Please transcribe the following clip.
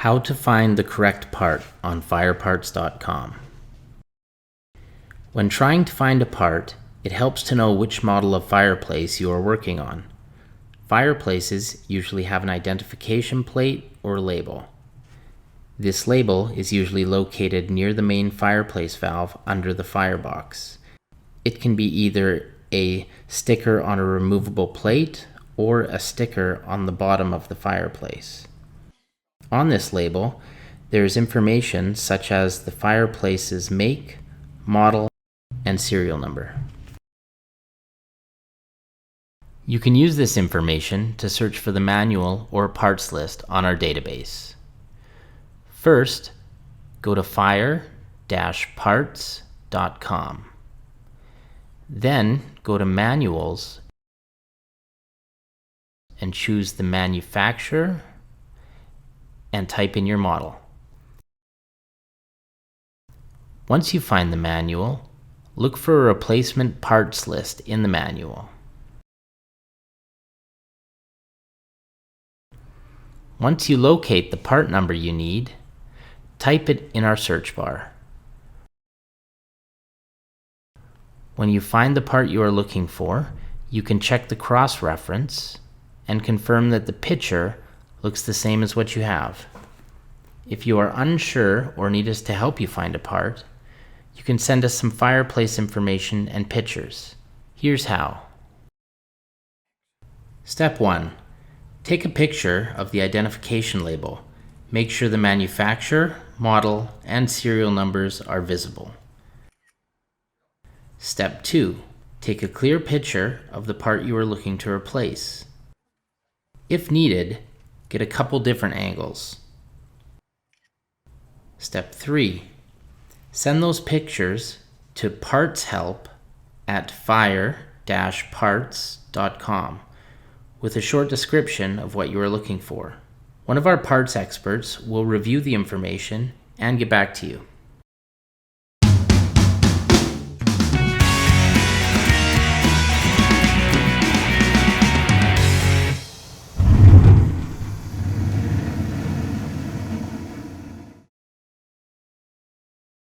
How to find the correct part on fireparts.com. When trying to find a part, it helps to know which model of fireplace you are working on. Fireplaces usually have an identification plate or label. This label is usually located near the main fireplace valve under the firebox. It can be either a sticker on a removable plate or a sticker on the bottom of the fireplace. On this label, there is information such as the fireplace's make, model, and serial number. You can use this information to search for the manual or parts list on our database. First, go to fire-parts.com. Then go to Manuals and choose the manufacturer and type in your model. Once you find the manual, look for a replacement parts list in the manual. Once you locate the part number you need, type it in our search bar. When you find the part you are looking for, you can check the cross-reference and confirm that the picture looks the same as what you have. If you are unsure or need us to help you find a part, you can send us some fireplace information and pictures. Here's how. Step 1. Take a picture of the identification label. Make sure the manufacturer, model, and serial numbers are visible. Step 2. Take a clear picture of the part you are looking to replace. If needed, get a couple different angles. Step 3. Send those pictures to partshelp@fire-parts.com with a short description of what you are looking for. One of our parts experts will review the information and get back to you.